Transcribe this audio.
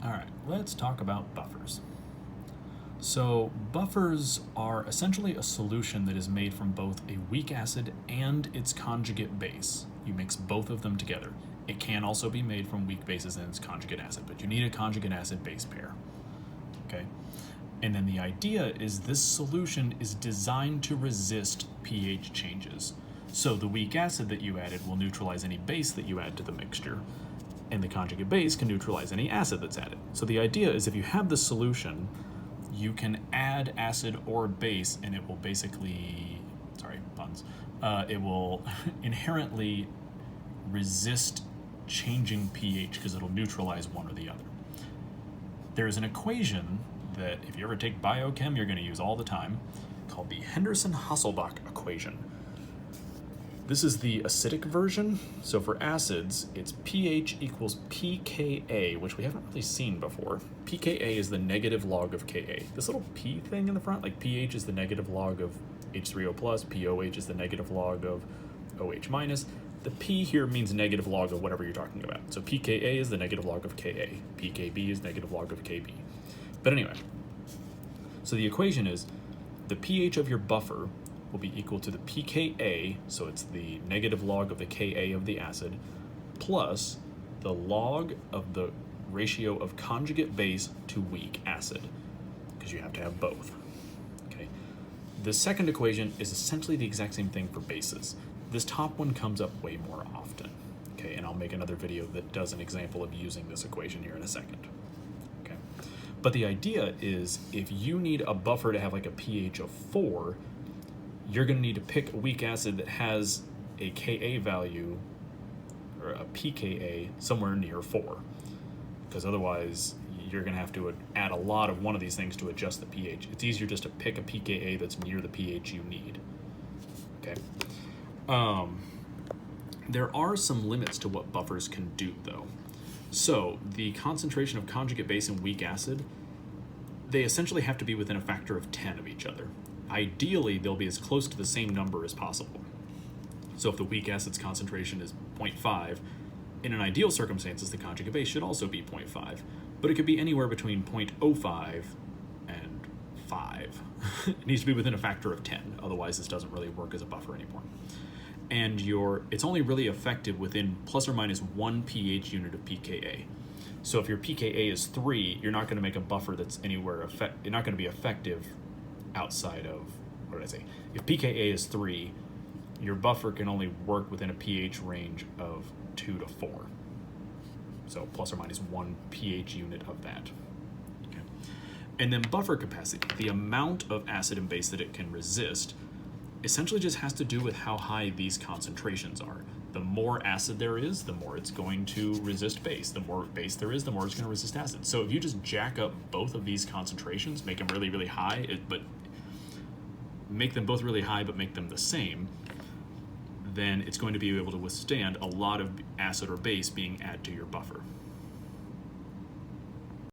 All right, let's talk about buffers. So buffers are essentially a solution that is made from both a weak acid and its conjugate base. You mix both of them together. It can also be made from weak bases and its conjugate acid, but you need a conjugate acid base pair. Okay? And then the idea is this solution is designed to resist pH changes. So the weak acid that you added will neutralize any base that you add to the mixture, and the conjugate base can neutralize any acid that's added. So the idea is if you have this solution, you can add acid or base and it will basically, sorry, puns, it will inherently resist changing pH because it'll neutralize one or the other. There's an equation that if you ever take biochem, you're going to use all the time, called the Henderson-Hasselbalch equation. This is the acidic version. So for acids, it's pH equals pKa, which we haven't really seen before. pKa is the negative log of Ka. This little p thing in the front, like pH is the negative log of H3O+, POH is the negative log of OH minus. The p here means negative log of whatever you're talking about. So pKa is the negative log of Ka. pKb is negative log of Kb. But anyway, so the equation is the pH of your buffer will be equal to the pKa, so it's the negative log of the Ka of the acid, plus the log of the ratio of conjugate base to weak acid, because you have to have both. Okay. The second equation is essentially the exact same thing for bases. This top one comes up way more often. Okay, and I'll make another video that does an example of using this equation here in a second. Okay. But the idea is if you need a buffer to have like a pH of 4, you're going to need to pick a weak acid that has a Ka value, or a pKa, somewhere near 4. Because otherwise, you're going to have to add a lot of one of these things to adjust the pH. It's easier just to pick a pKa that's near the pH you need. Okay. There are some limits to what buffers can do, though. So, the concentration of conjugate base and weak acid, they essentially have to be within a factor of 10 of each other. Ideally, they'll be as close to the same number as possible. So if the weak acid's concentration is 0.5, in an ideal circumstances, the conjugate base should also be 0.5, but it could be anywhere between 0.05 and 5. It needs to be within a factor of 10, otherwise this doesn't really work as a buffer anymore. And it's only really effective within plus or minus 1 pH unit of pKa. So if your pKa is 3, you're not going to make a buffer that's anywhere you're not going to be effective outside of, what did I say? If pKa is 3, your buffer can only work within a pH range of 2 to 4. So plus or minus 1 pH unit of that. Okay. And then buffer capacity, the amount of acid and base that it can resist, essentially just has to do with how high these concentrations are. The more acid there is, the more it's going to resist base. The more base there is, the more it's going to resist acid. So if you just jack up both of these concentrations, make them really, really high, but make them both really high, but make them the same, then it's going to be able to withstand a lot of acid or base being added to your buffer.